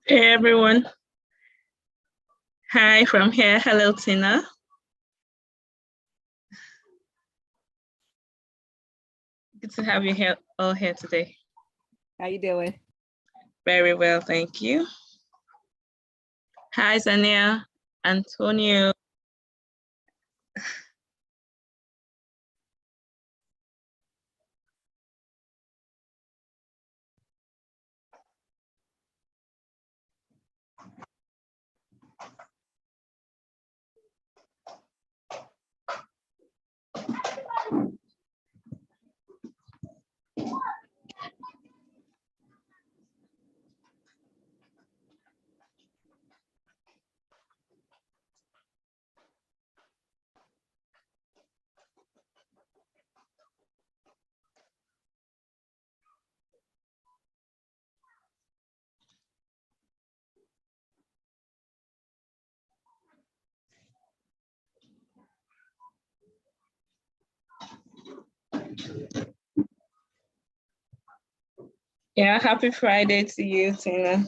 Hey everyone. Hi from here. Hello, Tina. Good to have you here all here today. How you doing? Very well, thank you. Hi, Zania, Antonio. Yeah, happy Friday to you, Tina.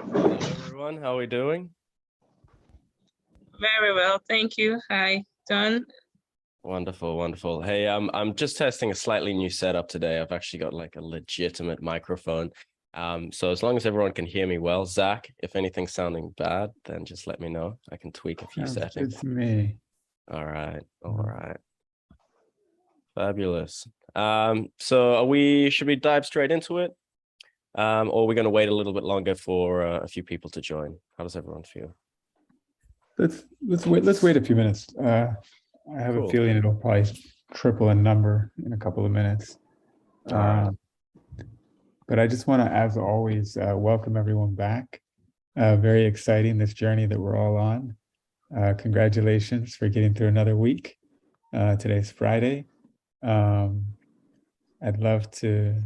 Hello, everyone. How are we doing? Very well, thank you. Hi, Don. Wonderful, wonderful. Hey, I'm just testing a slightly new setup today. I've actually got like a legitimate microphone. So as long as everyone can hear me well, Zach, if anything's sounding bad, then just let me know. I can tweak a few settings. It's me. All right, all right. Fabulous. So should we dive straight into it? Or are we going to wait a little bit longer for a few people to join? How does everyone feel? Let's wait a few minutes. I have Cool. a feeling it'll probably triple in number in a couple of minutes. All right. But I just want to, as always, welcome everyone back. Very exciting, this journey that we're all on. Congratulations for getting through another week. Today's Friday. I'd love to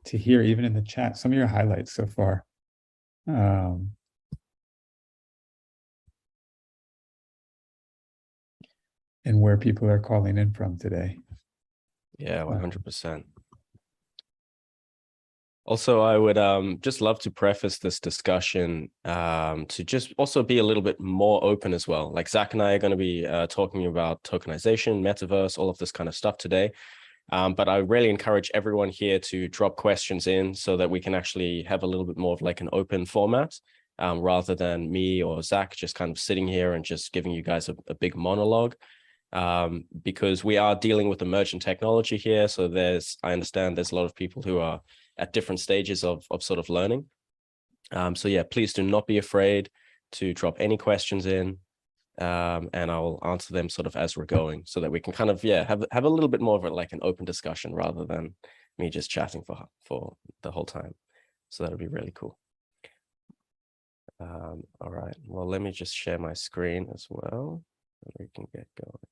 hear, even in the chat, some of your highlights so far. And where people are calling in from today. Yeah, 100%. Also, I would just love to preface this discussion to just also be a little bit more open as well. Like Zach and I are going to be talking about tokenization, Metaverse, all of this kind of stuff today. But I really encourage everyone here to drop questions in so that we can actually have a little bit more of like an open format rather than me or Zach just kind of sitting here and just giving you guys a big monologue. Because we are dealing with emergent technology here. So I understand there's a lot of people who are at different stages of sort of learning. So yeah, please do not be afraid to drop any questions in and I'll answer them sort of as we're going so that we can kind of, have a little bit more of like an open discussion rather than me just chatting for the whole time. So that'll be really cool. All right, well, let me just share my screen as well and we can get going.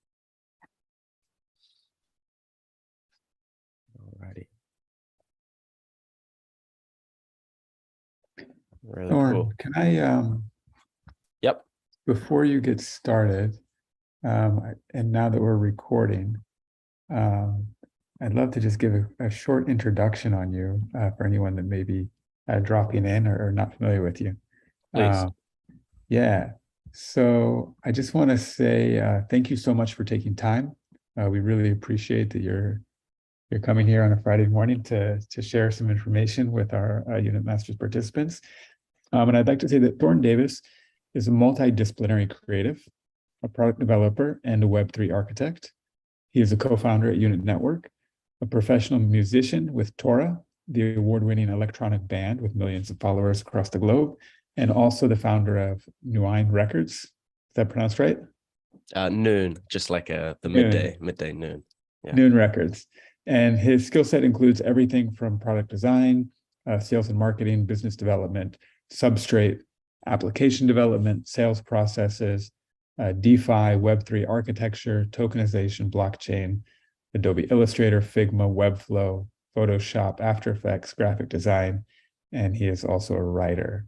Alrighty. Really Thorne, cool. can I Yep. before you get started, and now that we're recording, I'd love to just give a short introduction on you for anyone that may be dropping in or not familiar with you. Please. Yeah, so I just want to say thank you so much for taking time. We really appreciate that you're coming here on a Friday morning to share some information with our Unit Masters participants. And I'd like to say that Thorne Davis is a multidisciplinary creative, a product developer, and a Web3 architect. He is a co-founder at Unit Network, a professional musician with TORA, the award-winning electronic band with millions of followers across the globe, and also the founder of Nuine Records. Is that pronounced right? Noon, just like the Noon. midday noon. Yeah. Nuine Records. And his skill set includes everything from product design, sales and marketing, business development, substrate, application development, sales processes, DeFi, Web3 architecture, tokenization, blockchain, Adobe Illustrator, Figma, Webflow, Photoshop, After Effects, graphic design, and he is also a writer.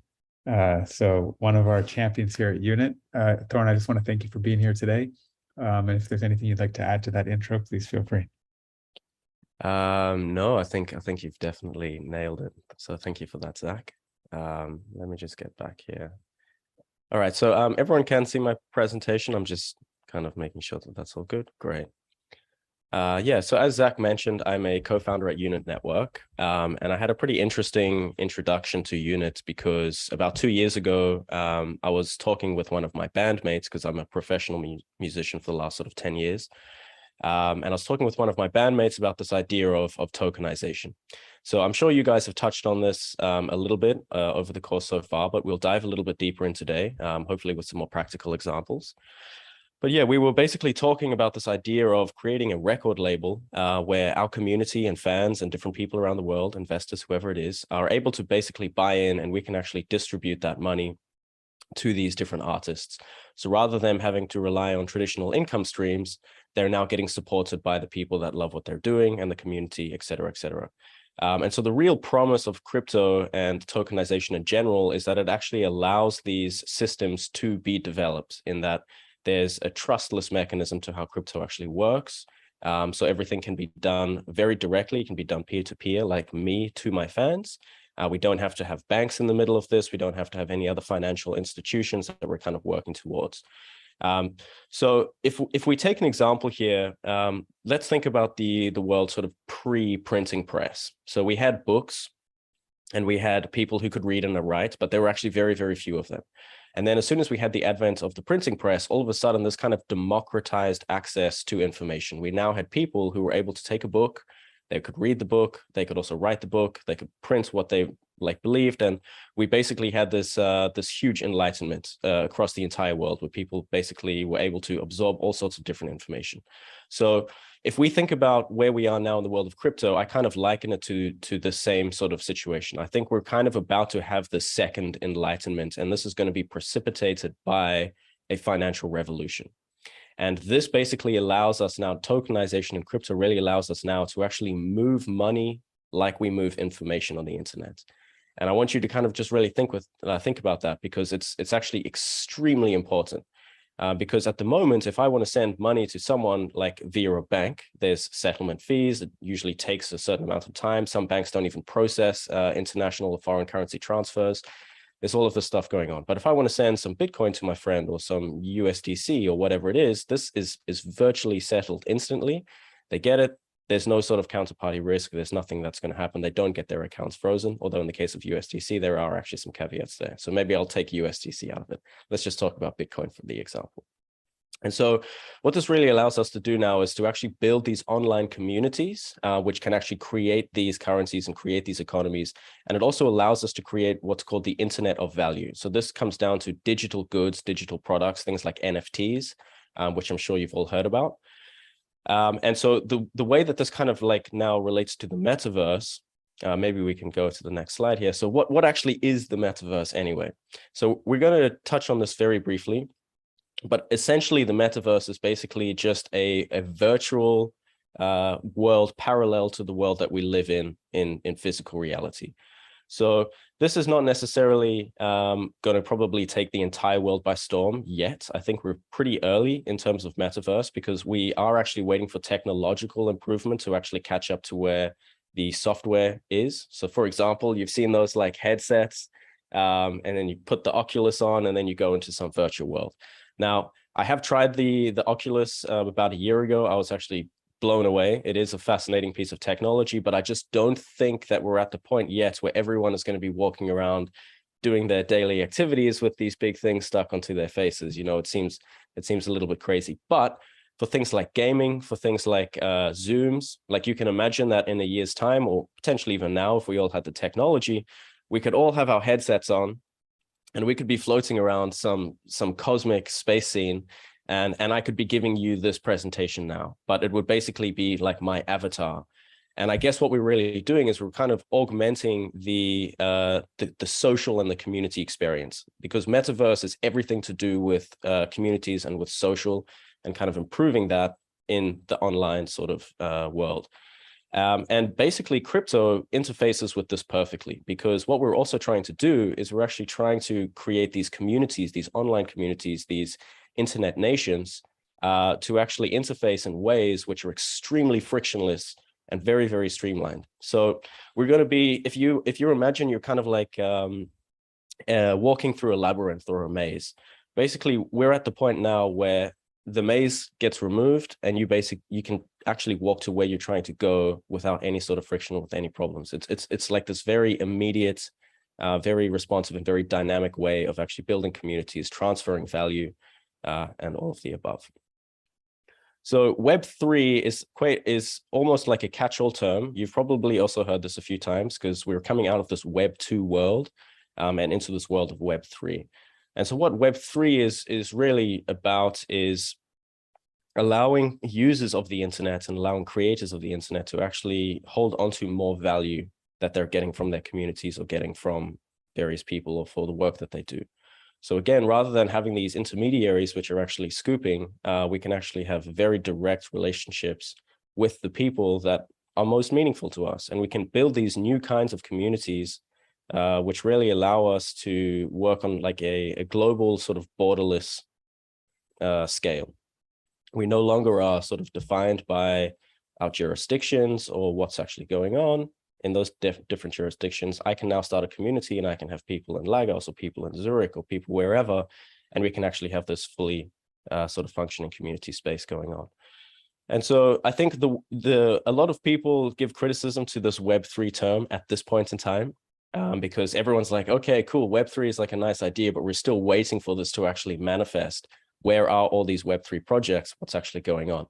So one of our champions here at Unit. Thorne, I just want to thank you for being here today. And if there's anything you'd like to add to that intro, please feel free. No, I think you've definitely nailed it. So thank you for that, Zach. Let me just get back here. All right, so everyone can see my presentation. I'm just kind of making sure that that's all good. Great. Yeah, so as Zach mentioned, I'm a co-founder at Unit Network, and I had a pretty interesting introduction to Unit because about 2 years ago, I was talking with one of my bandmates because I'm a professional musician for the last sort of 10 years. And I was talking with one of my bandmates about this idea of tokenization. So I'm sure you guys have touched on this a little bit over the course so far, but we'll dive a little bit deeper in today, hopefully with some more practical examples. But yeah, we were basically talking about this idea of creating a record label where our community and fans and different people around the world, investors, whoever it is, are able to basically buy in, and we can actually distribute that money to these different artists. So rather than having to rely on traditional income streams, they're now getting supported by the people that love what they're doing and the community, et cetera, et cetera. And so the real promise of crypto and tokenization in general is that it actually allows these systems to be developed, in that there's a trustless mechanism to how crypto actually works. So everything can be done very directly. It can be done peer-to-peer, like me to my fans. We don't have to have banks in the middle of this. We don't have to have any other financial institutions that we're kind of working towards. So if we take an example here, let's think about the world sort of pre-printing press. So we had books and we had people who could read and write, but there were actually very, very few of them. And then as soon as we had the advent of the printing press, all of a sudden this kind of democratized access to information. We now had people who were able to take a book, they could read the book, they could also write the book, they could print what they believed, and we basically had this huge enlightenment across the entire world, where people basically were able to absorb all sorts of different information. So if we think about where we are now in the world of crypto, I kind of liken it to the same sort of situation. I think we're kind of about to have the second enlightenment, and this is going to be precipitated by a financial revolution. And this basically allows us now, tokenization in crypto really allows us now to actually move money like we move information on the internet. And I want you to kind of just really think about that, because it's actually extremely important. Because at the moment, if I want to send money to someone like via a bank, there's settlement fees. It usually takes a certain amount of time. Some banks don't even process international or foreign currency transfers. There's all of this stuff going on. But if I want to send some Bitcoin to my friend or some USDC or whatever it is, this is virtually settled instantly. They get it. There's no sort of counterparty risk. There's nothing that's going to happen. They don't get their accounts frozen. Although in the case of USDC, there are actually some caveats there. So maybe I'll take USDC out of it. Let's just talk about Bitcoin for the example. And so what this really allows us to do now is to actually build these online communities, which can actually create these currencies and create these economies. And it also allows us to create what's called the Internet of Value. So this comes down to digital goods, digital products, things like NFTs, which I'm sure you've all heard about. And so the way that this kind of like now relates to the metaverse, maybe we can go to the next slide here. So what actually is the metaverse anyway? So we're going to touch on this very briefly. But essentially, the metaverse is basically just a virtual world parallel to the world that we live in physical reality. So this is not necessarily going to probably take the entire world by storm yet. I think we're pretty early in terms of metaverse, because we are actually waiting for technological improvement to actually catch up to where the software is. So for example, you've seen those like headsets, and then you put the Oculus on and then you go into some virtual world. Now, I have tried the Oculus about a year ago. I was actually blown away. It is a fascinating piece of technology, but I just don't think that we're at the point yet where everyone is going to be walking around doing their daily activities with these big things stuck onto their faces. You know, it seems a little bit crazy. But for things like gaming, for things like Zooms, like you can imagine that in a year's time, or potentially even now, if we all had the technology, we could all have our headsets on, and we could be floating around some cosmic space scene, and I could be giving you this presentation now, but it would basically be like my avatar. And I guess what we're really doing is we're kind of augmenting the social and the community experience, because Metaverse is everything to do with communities and with social, and kind of improving that in the online sort of world. And basically crypto interfaces with this perfectly, because what we're also trying to do is we're actually trying to create these communities, these online communities, these internet nations, to actually interface in ways which are extremely frictionless and very, very streamlined. So we're going to be, if you imagine you're kind of like walking through a labyrinth or a maze, basically we're at the point now where the maze gets removed and you can actually walk to where you're trying to go without any sort of friction or with any problems. It's like this very immediate, very responsive and very dynamic way of actually building communities, transferring value, and all of the above. So Web3 is almost like a catch-all term. You've probably also heard this a few times, because we're coming out of this Web2 world and into this world of Web3. And so what Web3 is really about is allowing users of the internet and allowing creators of the internet to actually hold onto more value that they're getting from their communities or getting from various people or for the work that they do. So again, rather than having these intermediaries which are actually scooping, we can actually have very direct relationships with the people that are most meaningful to us. And we can build these new kinds of communities which really allow us to work on like a global sort of borderless scale. We no longer are sort of defined by our jurisdictions or what's actually going on in those different jurisdictions. I can now start a community and I can have people in Lagos or people in Zurich or people wherever, and we can actually have this fully sort of functioning community space going on. And so I think a lot of people give criticism to this Web3 term at this point in time, because everyone's like, okay, cool, Web3 is like a nice idea, but we're still waiting for this to actually manifest. Where are all these Web3 projects? What's actually going on?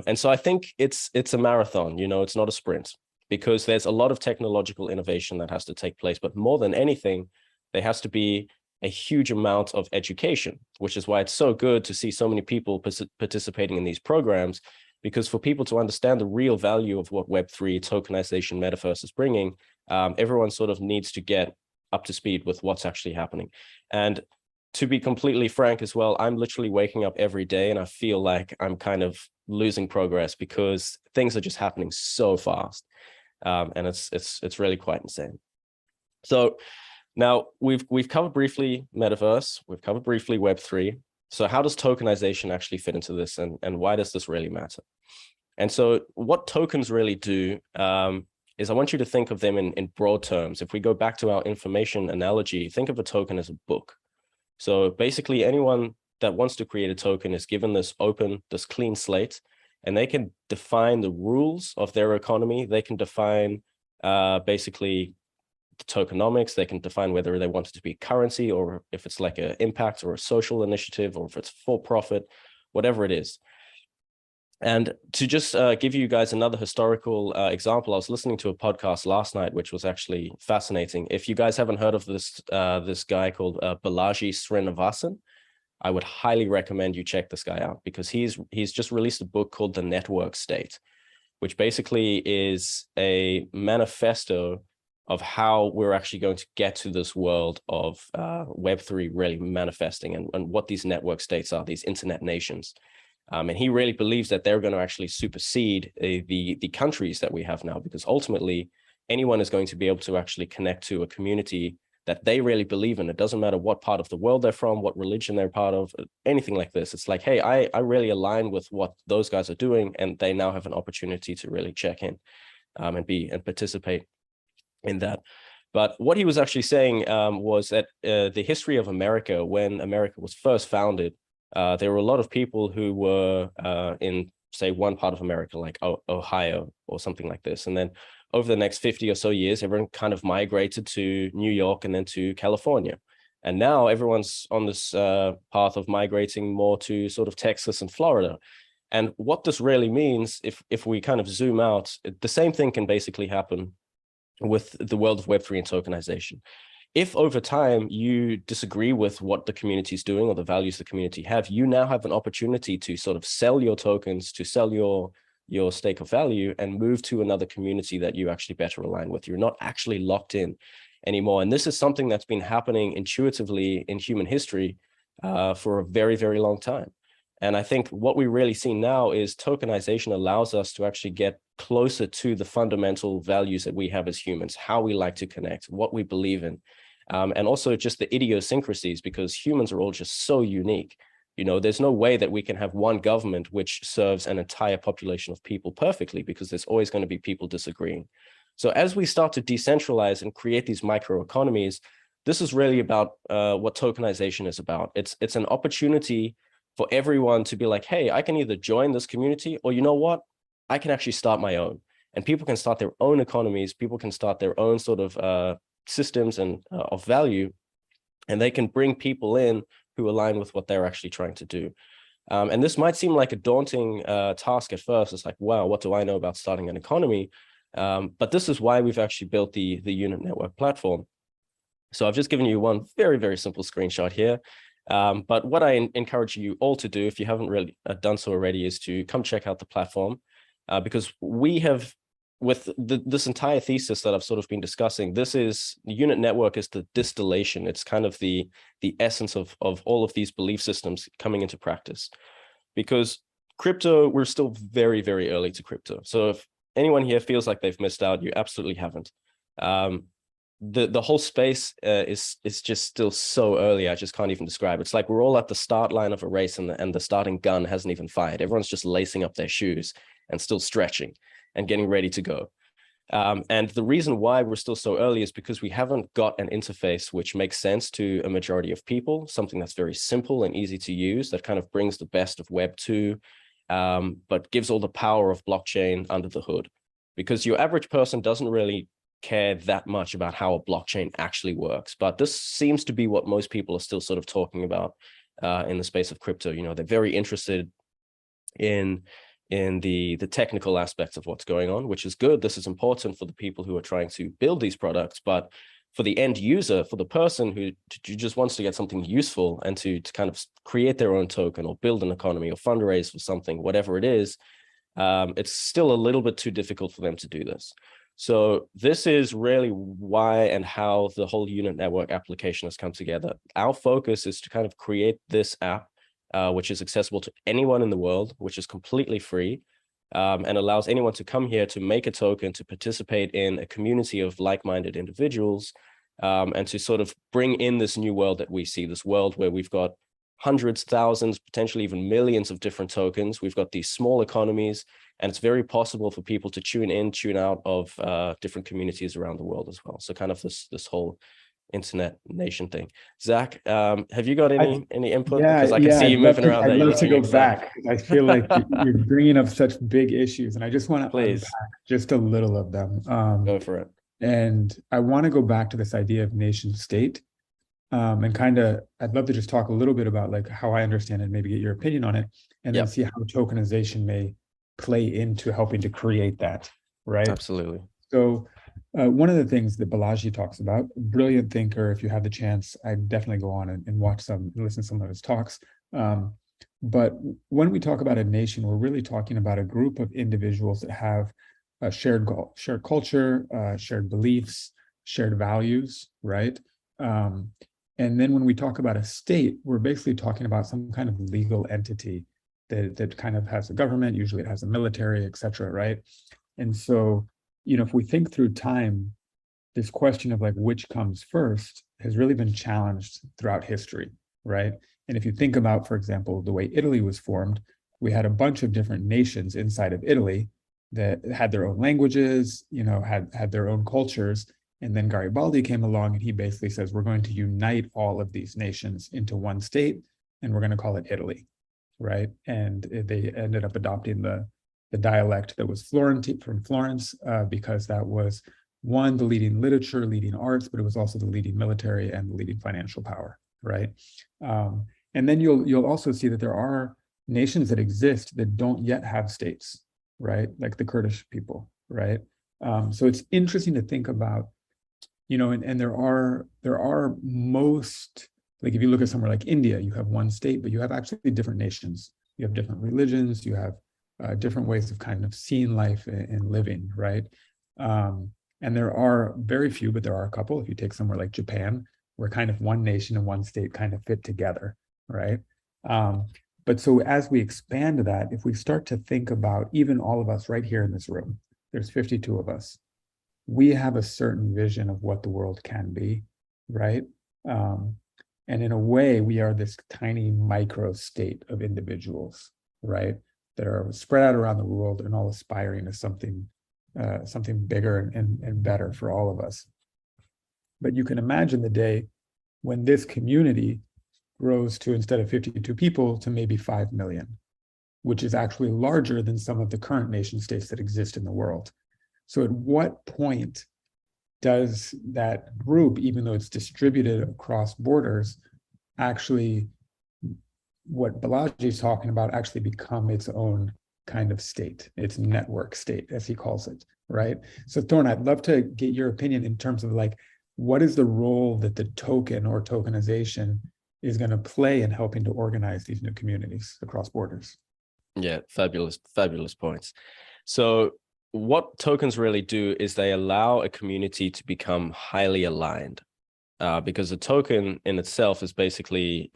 And so I think it's a marathon, you know, it's not a sprint, because there's a lot of technological innovation that has to take place. But more than anything, there has to be a huge amount of education, which is why it's so good to see so many people participating in these programs, because for people to understand the real value of what Web3, tokenization, Metaverse is bringing, everyone sort of needs to get up to speed with what's actually happening. And to be completely frank as well, I'm literally waking up every day and I feel like I'm kind of losing progress, because things are just happening so fast. And it's really quite insane. So now we've covered briefly Metaverse, we've covered briefly Web3. So how does tokenization actually fit into this, and why does this really matter? And so what tokens really do is I want you to think of them in broad terms. If we go back to our information analogy, think of a token as a book. So basically anyone that wants to create a token is given this clean slate, and they can define the rules of their economy. They can define basically the tokenomics. They can define whether they want it to be currency, or if it's like an impact or a social initiative, or if it's for profit, whatever it is. And to just give you guys another historical example, I was listening to a podcast last night, which was actually fascinating. If you guys haven't heard of this guy called Balaji Srinivasan, I would highly recommend you check this guy out, because he's just released a book called The Network State, which basically is a manifesto of how we're actually going to get to this world of Web3 really manifesting, and what these network states are, these internet nations. And he really believes that they're going to actually supersede the countries that we have now, because ultimately anyone is going to be able to actually connect to a community that they really believe in. It doesn't matter what part of the world they're from, what religion they're part of, anything like this. It's like, hey, I really align with what those guys are doing, and they now have an opportunity to really check in and participate in that. But what he was actually saying was that the history of America, when America was first founded, there were a lot of people who were in, say, one part of America, like Ohio or something like this. And then over the next 50 or so years, everyone kind of migrated to New York and then to California. And now everyone's on this path of migrating more to sort of Texas and Florida. And what this really means, if we kind of zoom out, the same thing can basically happen with the world of Web3 and tokenization. If over time you disagree with what the community is doing or the values the community have, you now have an opportunity to sort of sell your tokens, to sell your your stake of value and move to another community that you actually better align with. You're not actually locked in anymore. And this is something that's been happening intuitively in human history for a very, very long time. And I think what we really see now is tokenization allows us to actually get closer to the fundamental values that we have as humans, how we like to connect, what we believe in, and also just the idiosyncrasies, because humans are all just so unique. You know, there's no way that we can have one government which serves an entire population of people perfectly, because there's always going to be people disagreeing. So as we start to decentralize and create these microeconomies, this is really about what tokenization is about. It's an opportunity for everyone to be like, hey, I can either join this community, or you know what, I can actually start my own. And people can start their own economies, people can start their own sort of systems and of value, and they can bring people in who align with what they're actually trying to do. And this might seem like a daunting task at first. It's like, wow, what do I know about starting an economy? But this is why we've actually built the unit network platform. So I've just given you one very, very simple screenshot here. But what I encourage you all to do, if you haven't really done so already, is to come check out the platform, because we have, with this entire thesis that I've sort of been discussing, this is, the unit network is the distillation. It's kind of the essence of all of these belief systems coming into practice. Because crypto, we're still very, very early to crypto. So if anyone here feels like they've missed out, you absolutely haven't. The whole space is just still so early. I just can't even describe it. It's like we're all at the start line of a race, and the starting gun hasn't even fired. Everyone's just lacing up their shoes and still stretching and getting ready to go. And the reason why we're still so early is because we haven't got an interface which makes sense to a majority of people, something that's very simple and easy to use, that kind of brings the best of Web 2, but gives all the power of blockchain under the hood. Because your average person doesn't really care that much about how a blockchain actually works. But this seems to be what most people are still sort of talking about in the space of crypto. You know, they're very interested in the technical aspects of what's going on, which is good. This is important for the people who are trying to build these products, but for the end user, for the person who just wants to get something useful and to kind of create their own token or build an economy or fundraise for something, whatever it is, it's still a little bit too difficult for them to do this. So this is really why and how the whole unit network application has come together. Our focus is to kind of create this app, which is accessible to anyone in the world, which is completely free, and allows anyone to come here to make a token, to participate in a community of like-minded individuals, and to sort of bring in this new world that we see, this world where we've got hundreds, thousands, potentially even millions of different tokens. We've got these small economies, and it's very possible for people to tune in, tune out of different communities around the world as well. So kind of this whole internet nation thing. Zach, have you got any input? Yeah, because I can see you moving around there. I'd love to go back. I feel like you're bringing up such big issues, and I just want to unpack just a little of them. Go for it. And I want to go back to this idea of nation state, and kind of, I'd love to just talk a little bit about like how I understand it, maybe get your opinion on it, and then see how tokenization may play into helping to create that, right? Absolutely. So one of the things that Balaji talks about, brilliant thinker, if you have the chance, I'd definitely go on and watch listen to some of his talks. But when we talk about a nation, we're really talking about a group of individuals that have a shared culture, shared beliefs, shared values, right? And then when we talk about a state, we're basically talking about some kind of legal entity that kind of has a government, usually it has a military, et cetera, right? And so, you know, if we think through time, this question of like which comes first has really been challenged throughout history, right? And if you think about, for example, the way Italy was formed, we had a bunch of different nations inside of Italy that had their own languages, you know, had their own cultures. And then Garibaldi came along and he basically says, we're going to unite all of these nations into one state, and we're going to call it Italy, right? And they ended up adopting the dialect that was Florentine from Florence, because that was one, the leading literature, leading arts, but it was also the leading military and the leading financial power, right? And then you'll also see that there are nations that exist that don't yet have states, right? Like the Kurdish people, right? So it's interesting to think about, you know, and there are most, like if you look at somewhere like India, you have one state, but you have actually different nations. You have different religions, you have different ways of kind of seeing life and living, right? And there are very few, but there are a couple. If you take somewhere like Japan, where kind of one nation and one state kind of fit together, right? But so as we expand that, if we start to think about even all of us right here in this room, there's 52 of us, we have a certain vision of what the world can be, right? And in a way, we are this tiny micro state of individuals, right? That are spread out around the world and all aspiring to something bigger and better for all of us. But you can imagine the day when this community grows to, instead of 52 people, to maybe 5 million, which is actually larger than some of the current nation states that exist in the world. So at what point does that group, even though it's distributed across borders, actually, what Balaji is talking about, actually become its own kind of state, its network state, as he calls it, right? So Thorne, I'd love to get your opinion in terms of like, what is the role that the token or tokenization is going to play in helping to organize these new communities across borders? Yeah, fabulous points. So what tokens really do is they allow a community to become highly aligned, because a token in itself is basically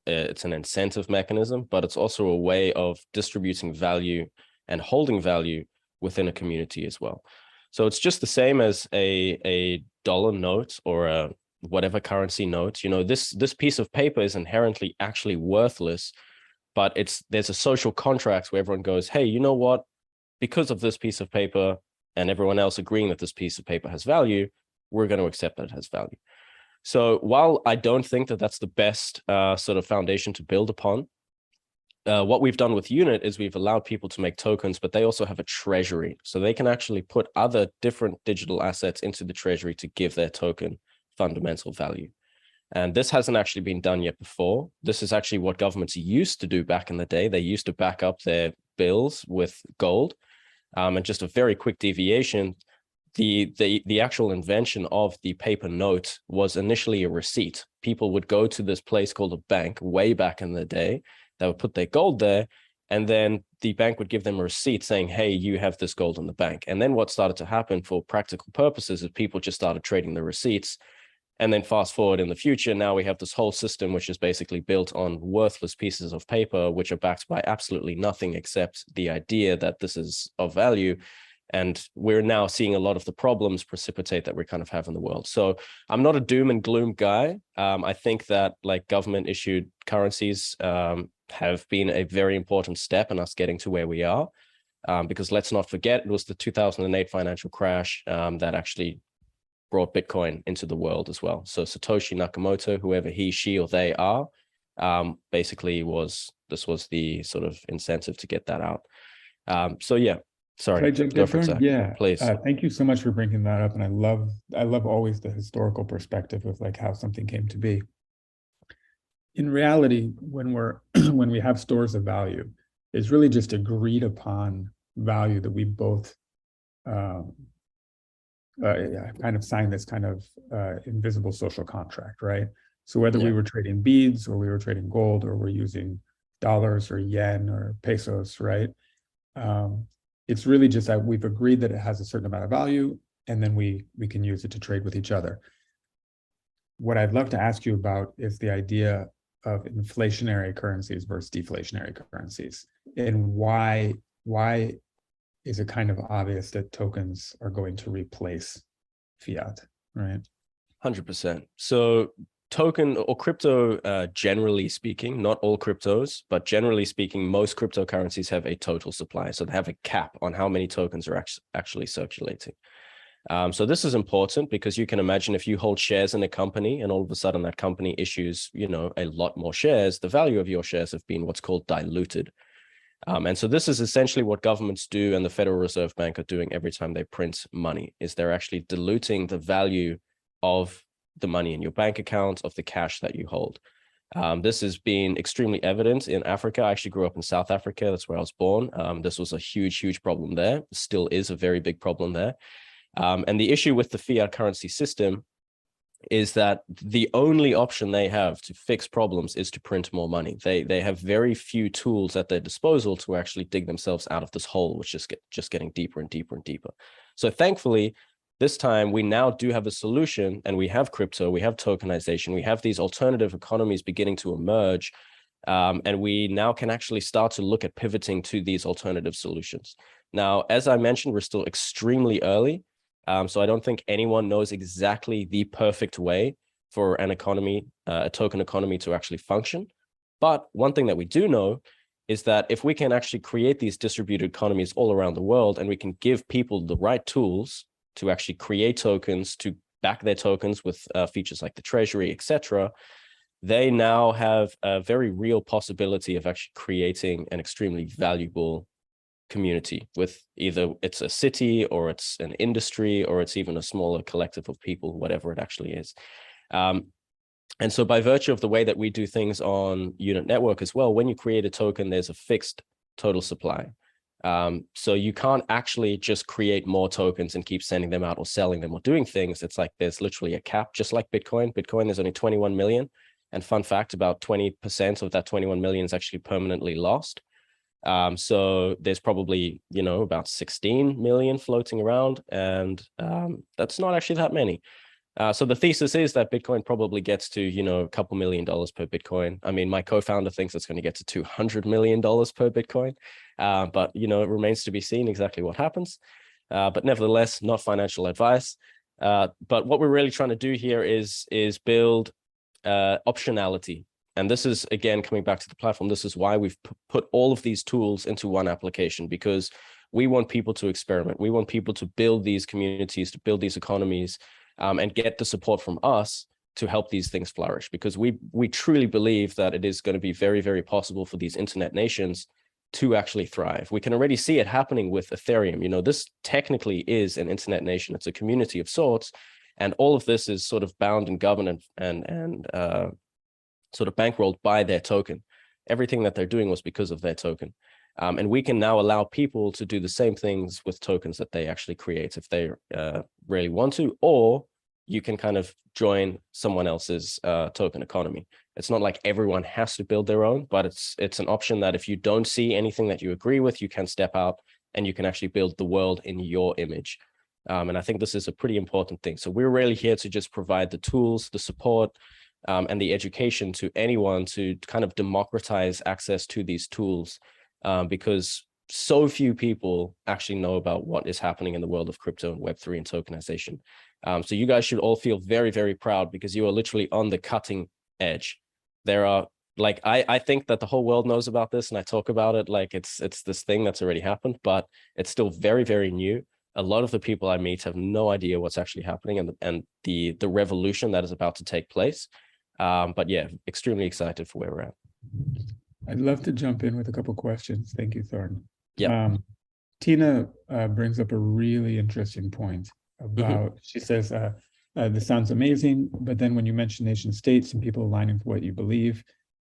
it's an incentive mechanism, but it's also a way of distributing value and holding value within a community as well. So it's just the same as a dollar note or a whatever currency note. You know, this piece of paper is inherently actually worthless, but there's a social contract where everyone goes, hey, you know what? Because of this piece of paper and everyone else agreeing that this piece of paper has value, we're going to accept that it has value. So while I don't think that that's the best sort of foundation to build upon, what we've done with Unit is we've allowed people to make tokens, but they also have a treasury. So they can actually put other different digital assets into the treasury to give their token fundamental value. And this hasn't actually been done yet before. This is actually what governments used to do back in the day. They used to back up their bills with gold. And just a very quick deviation, the actual invention of the paper note was initially a receipt. People would go to this place called a bank way back in the day. They would put their gold there, and then the bank would give them a receipt saying, hey, you have this gold in the bank. And then what started to happen for practical purposes is people just started trading the receipts. And then fast forward in the future, now we have this whole system, which is basically built on worthless pieces of paper, which are backed by absolutely nothing except the idea that this is of value. And we're now seeing a lot of the problems precipitate that we kind of have in the world. So I'm not a doom and gloom guy. I think that like government issued currencies have been a very important step in us getting to where we are. Because let's not forget, it was the 2008 financial crash that actually brought Bitcoin into the world as well. So Satoshi Nakamoto, whoever he, she, or they are, basically this was the sort of incentive to get that out. So yeah, sorry. Can I jump in, Thorne? Yeah, please. Thank you so much for bringing that up, and I love always the historical perspective of like how something came to be. In reality, when we have stores of value, it's really just agreed upon value that we both kind of signed this kind of invisible social contract, right? So whether we were trading beads or we were trading gold or we're using dollars or yen or pesos, right? It's really just that we've agreed that it has a certain amount of value, and then we can use it to trade with each other. What I'd love to ask you about is the idea of inflationary currencies versus deflationary currencies, and why is it kind of obvious that tokens are going to replace fiat, right? 100%. So token or crypto, generally speaking, not all cryptos, but generally speaking, most cryptocurrencies have a total supply. So they have a cap on how many tokens are actually circulating. So this is important because you can imagine if you hold shares in a company and all of a sudden that company issues, you know, a lot more shares, the value of your shares have been what's called diluted. And so this is essentially what governments do and the Federal Reserve Bank are doing every time they print money, is they're actually diluting the value of the money in your bank account, of the cash that you hold. This has been extremely evident in Africa. I actually grew up in South Africa. That's where I was born. This was a huge problem there. Still is a very big problem there. And the issue with the fiat currency system is that the only option they have to fix problems is to print more money. They have very few tools at their disposal to actually dig themselves out of this hole, which is just getting deeper and deeper and deeper. So thankfully, this time we now do have a solution, and we have crypto, we have tokenization, we have these alternative economies beginning to emerge, and we now can actually start to look at pivoting to these alternative solutions. Now, as I mentioned, we're still extremely early. So I don't think anyone knows exactly the perfect way for an economy, a token economy, to actually function. But one thing that we do know is that if we can actually create these distributed economies all around the world, and we can give people the right tools to actually create tokens, to back their tokens with features like the treasury, etc., they now have a very real possibility of actually creating an extremely valuable community, with either it's a city, or it's an industry, or it's even a smaller collective of people, whatever it actually is. And so by virtue of the way that we do things on Unit Network as well, when you create a token, there's a fixed total supply. So you can't actually just create more tokens and keep sending them out or selling them or doing things. It's like there's literally a cap, just like Bitcoin. Bitcoin is only 21 million. And fun fact, about 20% of that 21 million is actually permanently lost. So there's probably, about 16 million floating around, and that's not actually that many. So the thesis is that Bitcoin probably gets to, a couple $1 million per Bitcoin. I mean, my co-founder thinks it's going to get to $200 million per Bitcoin, but, it remains to be seen exactly what happens. But nevertheless, not financial advice. But what we're really trying to do here is build optionality. And this is, again, coming back to the platform, this is why we've put all of these tools into one application, because we want people to experiment. We want people to build these communities, to build these economies, and get the support from us to help these things flourish, because we truly believe that it is going to be very, very possible for these internet nations to actually thrive. We can already see it happening with Ethereum. This technically is an internet nation. It's a community of sorts, and all of this is sort of bound and governed and sort of bankrolled by their token. Everything that they're doing was because of their token. And we can now allow people to do the same things with tokens that they actually create if they really want to, or you can kind of join someone else's token economy. It's not like everyone has to build their own, but it's an option that if you don't see anything that you agree with, you can step out and you can actually build the world in your image. And I think this is a pretty important thing. So we're really here to just provide the tools, the support, and the education to anyone to kind of democratize access to these tools, because so few people actually know about what is happening in the world of crypto and Web3 and tokenization. So you guys should all feel very, very proud, because you are literally on the cutting edge. There are, like, I think that the whole world knows about this, and I talk about it like it's this thing that's already happened, but it's still very, very new. A lot of the people I meet have no idea what's actually happening and the revolution that is about to take place. But yeah, extremely excited for where we're at. I'd love to jump in with a couple questions. Thank you, Thorne. Yeah. Tina brings up a really interesting point about, she says, this sounds amazing, but then when you mention nation states and people aligning for what you believe,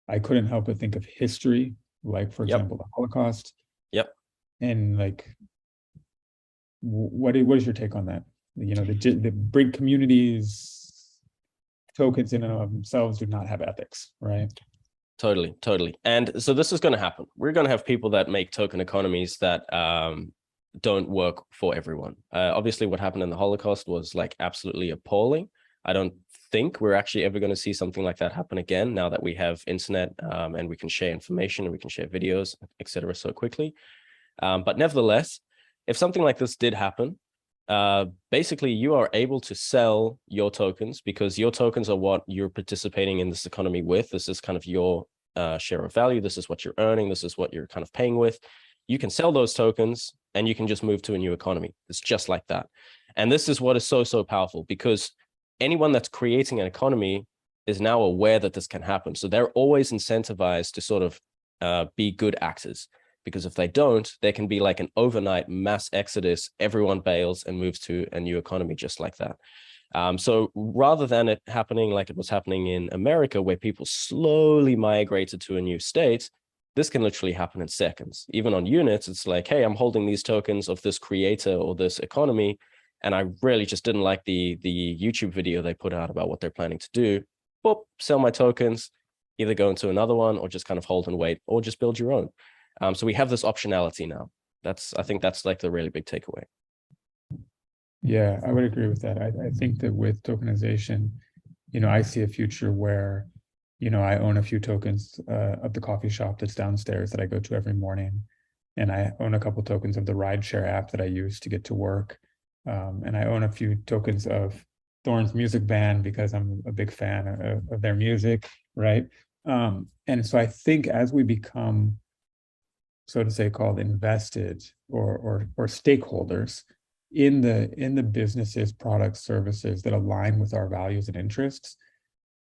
I couldn't help but think of history, like, for example, the Holocaust. Yep. And like, what is your take on that? The big communities, tokens in and of themselves do not have ethics, right? Totally. And so this is going to happen. We're going to have people that make token economies that don't work for everyone. Obviously, what happened in the Holocaust was like absolutely appalling. I don't think we're actually ever going to see something like that happen again, now that we have internet and we can share information and we can share videos, etc. so quickly. But nevertheless, if something like this did happen, basically you are able to sell your tokens, because your tokens are what you're participating in this economy with. This is kind of your share of value. This is what you're earning. This is what you're kind of paying with. You can sell those tokens and you can just move to a new economy. It's just like that. And this is what is so, so powerful, because anyone that's creating an economy is now aware that this can happen. So they're always incentivized to sort of be good actors. Because if they don't, there can be like an overnight mass exodus. Everyone bails and moves to a new economy just like that. So rather than it happening like it was happening in America, where people slowly migrated to a new state, this can literally happen in seconds. Even on units, it's like, hey, I'm holding these tokens of this creator or this economy, and I really just didn't like the YouTube video they put out about what they're planning to do. Well, sell my tokens, either go into another one or just kind of hold and wait, or just build your own. So we have this optionality now. I think that's like the really big takeaway. Yeah, I would agree with that. I think that with tokenization, I see a future where, I own a few tokens of the coffee shop that's downstairs that I go to every morning. And I own a couple tokens of the rideshare app that I use to get to work. And I own a few tokens of Thorne's music band because I'm a big fan of their music, right? And so I think as we become, so to say, called invested or stakeholders in the businesses, products, services that align with our values and interests,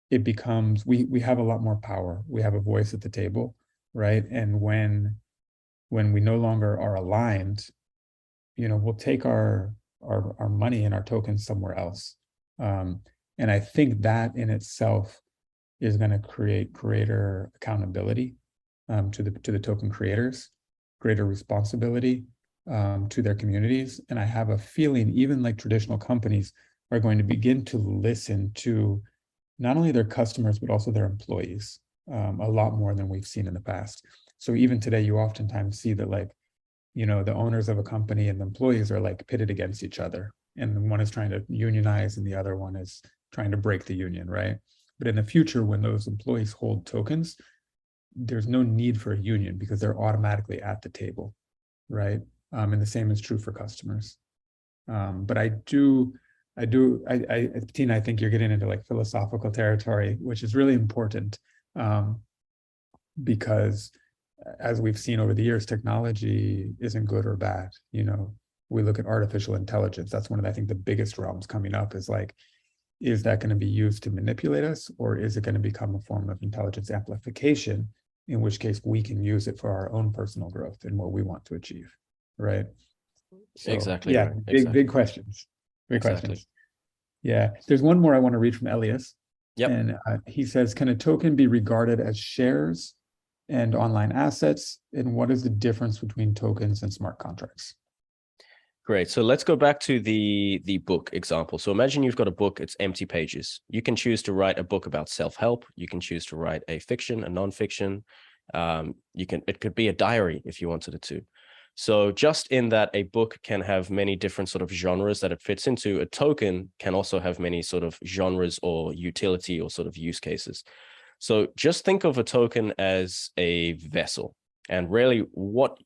it becomes, we have a lot more power. We have a voice at the table, right? And when we no longer are aligned, we'll take our money and our tokens somewhere else. And I think that in itself is going to create greater accountability to the token creators, greater responsibility to their communities. And I have a feeling even like traditional companies are going to begin to listen to not only their customers, but also their employees a lot more than we've seen in the past. So even today, you oftentimes see that the owners of a company and the employees are like pitted against each other. And one is trying to unionize and the other one is trying to break the union, right? But in the future, when those employees hold tokens, there's no need for a union because they're automatically at the table, right? And the same is true for customers. But Tina, I think you're getting into like philosophical territory, which is really important because as we've seen over the years, technology isn't good or bad. We look at artificial intelligence. That's one of, I think, the biggest realms coming up is like, is that going to be used to manipulate us, or is it going to become a form of intelligence amplification, in which case we can use it for our own personal growth and what we want to achieve, right? So, Exactly. Yeah, right. big questions. Big Exactly. questions. Yeah, there's one more I want to read from Elias. Yep. And he says, can a token be regarded as shares and online assets? And what is the difference between tokens and smart contracts? Great. So let's go back to the book example. So imagine you've got a book, it's empty pages. You can choose to write a book about self-help. You can choose to write a fiction, a non-fiction. It could be a diary if you wanted it to. So just in that a book can have many different sort of genres that it fits into, a token can also have many sort of genres or utility or sort of use cases. So just think of a token as a vessel, and really what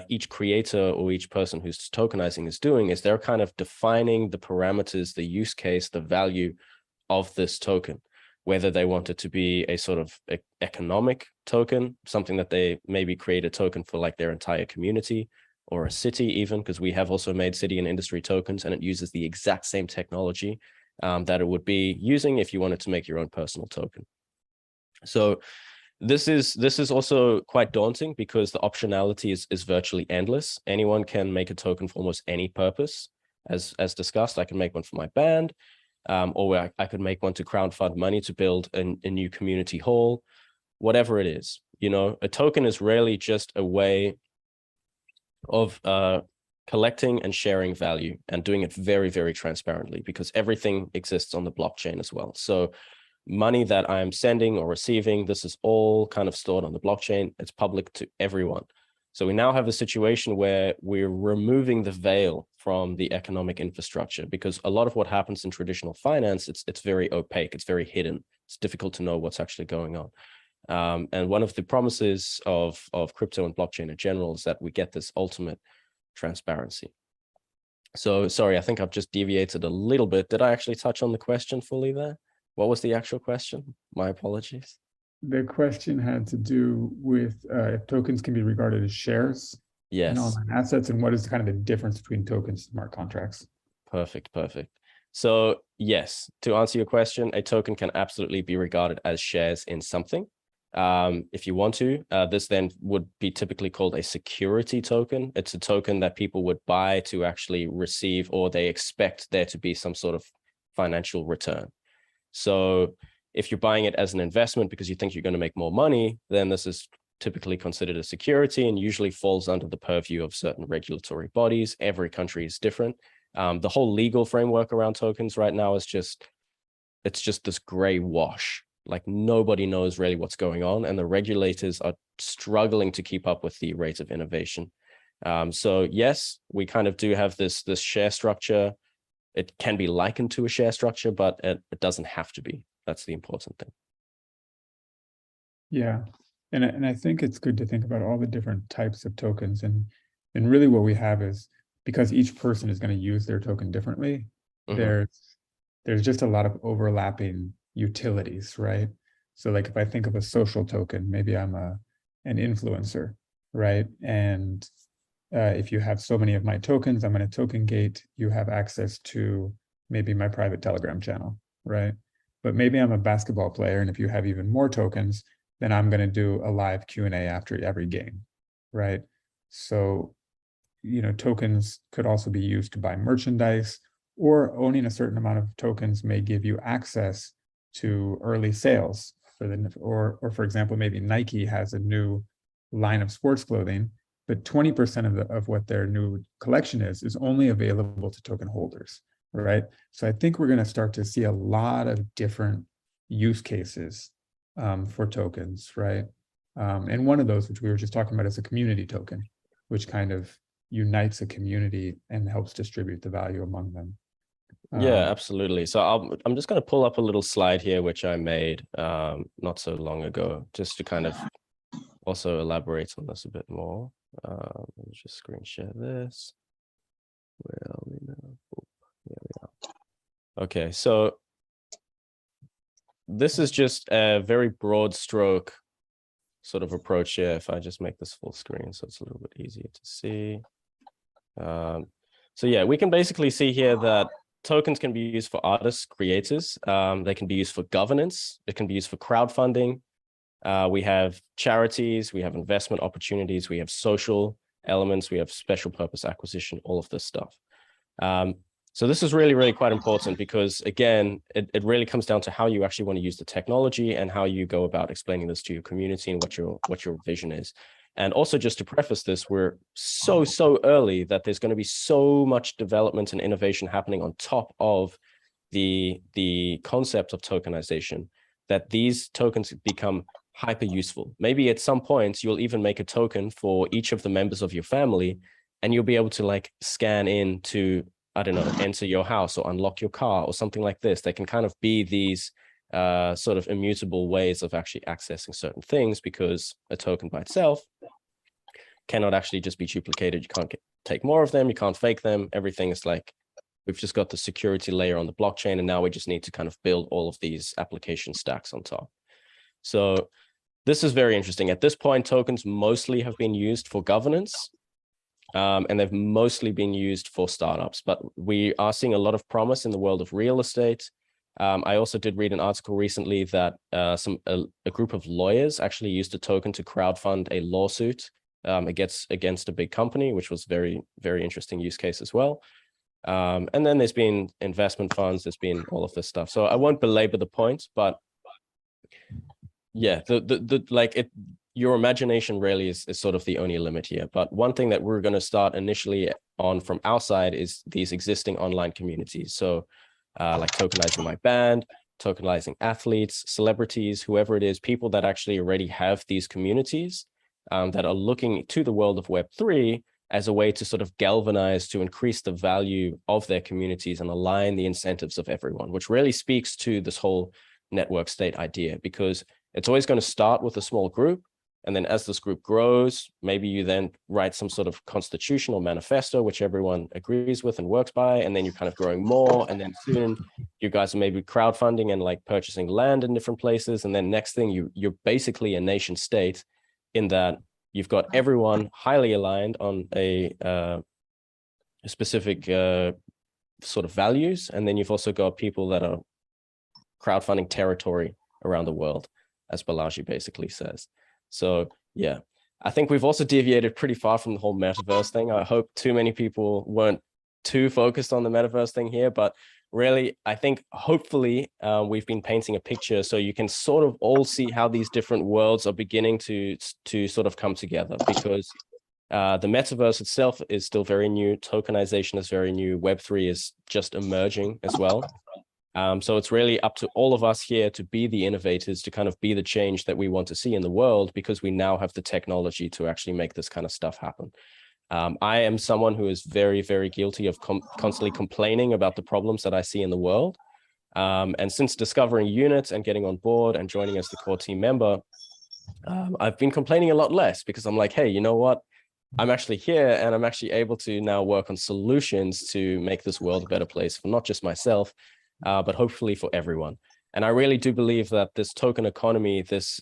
each creator or each person who's tokenizing is doing is they're kind of defining the parameters, the use case, the value of this token, whether they want it to be a sort of economic token, something that they maybe create a token for like their entire community or a city even, because we have also made city and industry tokens, and it uses the exact same technology that it would be using if you wanted to make your own personal token. So this is also quite daunting because the optionality is virtually endless. Anyone can make a token for almost any purpose. As discussed, I can make one for my band, or I could make one to crowdfund money to build a new community hall, whatever it is. A token is really just a way of collecting and sharing value and doing it very, very transparently, because everything exists on the blockchain as well. So money that I'm sending or receiving, this is all kind of stored on the blockchain. It's public to everyone. So we now have a situation where we're removing the veil from the economic infrastructure, because a lot of what happens in traditional finance, it's very opaque, it's very hidden. It's difficult to know what's actually going on. And one of the promises of crypto and blockchain in general is that we get this ultimate transparency. So sorry, I think I've just deviated a little bit. Did I actually touch on the question fully there? What was the actual question? My apologies. The question had to do with if tokens can be regarded as shares and online assets, and what is kind of the difference between tokens and smart contracts? Perfect. So yes, to answer your question, a token can absolutely be regarded as shares in something. If you want to, this then would be typically called a security token. It's a token that people would buy to actually receive, or they expect there to be some sort of financial return. So if you're buying it as an investment because you think you're going to make more money, then this is typically considered a security and usually falls under the purview of certain regulatory bodies. Every country is different. The whole legal framework around tokens right now is it's just this gray wash. Like nobody knows really what's going on, and the regulators are struggling to keep up with the rate of innovation. So yes, we kind of do have this share structure. It can be likened to a share structure, but it doesn't have to be. That's the important thing. Yeah, and I think it's good to think about all the different types of tokens, and really what we have is, because each person is going to use their token differently, there's just a lot of overlapping utilities, right? So like if I think of a social token, maybe I'm an influencer, right? And if you have so many of my tokens, I'm going to token gate, you have access to maybe my private Telegram channel, right? But maybe I'm a basketball player, and if you have even more tokens, then I'm going to do a live Q&A after every game, right? So, you know, tokens could also be used to buy merchandise, or owning a certain amount of tokens may give you access to early sales or for example, maybe Nike has a new line of sports clothing, but 20% of what their new collection is only available to token holders, right? So I think we're going to start to see a lot of different use cases for tokens, right? And one of those, which we were just talking about, is a community token, which kind of unites a community and helps distribute the value among them. Yeah, absolutely. So I'm just going to pull up a little slide here, which I made not so long ago, just to kind of also elaborate on this a bit more. Let me just screen share this. Where are we now? Oh, here we are. Okay, so this is just a very broad stroke sort of approach here. If I just make this full screen, so it's a little bit easier to see. So yeah, we can basically see here that tokens can be used for artists, creators. They can be used for governance. It can be used for crowdfunding. We have charities, we have investment opportunities, we have social elements, we have special purpose acquisition, all of this stuff. So this is really, really quite important because, again, it really comes down to how you actually want to use the technology and how you go about explaining this to your community and what your vision is. And also, just to preface this, we're so early that there's going to be so much development and innovation happening on top of the concept of tokenization that these tokens become hyper useful. Maybe at some point you'll even make a token for each of the members of your family, and you'll be able to like scan in to, I don't know, enter your house or unlock your car or something like this. They can kind of be these sort of immutable ways of actually accessing certain things, because a token by itself cannot actually just be duplicated. You can't take more of them. You can't fake them. Everything is like, we've just got the security layer on the blockchain, and now we just need to kind of build all of these application stacks on top. So this is very interesting. At this point, tokens mostly have been used for governance, and they've mostly been used for startups, but we are seeing a lot of promise in the world of real estate. I also did read an article recently that a group of lawyers actually used a token to crowdfund a lawsuit against a big company, which was very, very interesting use case as well. And then there's been investment funds, there's been all of this stuff. So I won't belabor the point, but yeah, your imagination really is sort of the only limit here. But one thing that we're going to start initially on from our side is these existing online communities. So like tokenizing my band, tokenizing athletes, celebrities, whoever it is, people that actually already have these communities that are looking to the world of Web3 as a way to sort of galvanize, to increase the value of their communities and align the incentives of everyone, which really speaks to this whole network state idea, because it's always going to start with a small group. And then as this group grows, maybe you then write some sort of constitutional manifesto, which everyone agrees with and works by. And then you're kind of growing more. And then soon you guys are maybe crowdfunding and like purchasing land in different places. And then next thing you're basically a nation state, in that you've got everyone highly aligned on a specific sort of values. And then you've also got people that are crowdfunding territory around the world, as Balaji basically says. So yeah, I think we've also deviated pretty far from the whole metaverse thing. I hope too many people weren't too focused on the metaverse thing here, but really, I think hopefully we've been painting a picture so you can sort of all see how these different worlds are beginning to sort of come together, because The metaverse itself is still very new. Tokenization is very new. Web3 is just emerging as well. So it's really up to all of us here to be the innovators, to kind of be the change that we want to see in the world, because we now have the technology to actually make this kind of stuff happen. I am someone who is very, very guilty of constantly complaining about the problems that I see in the world. And since discovering units and getting on board and joining as the core team member, I've been complaining a lot less, because I'm like, hey, you know what? I'm actually here and I'm actually able to now work on solutions to make this world a better place for not just myself, but hopefully for everyone. And I really do believe that this token economy, this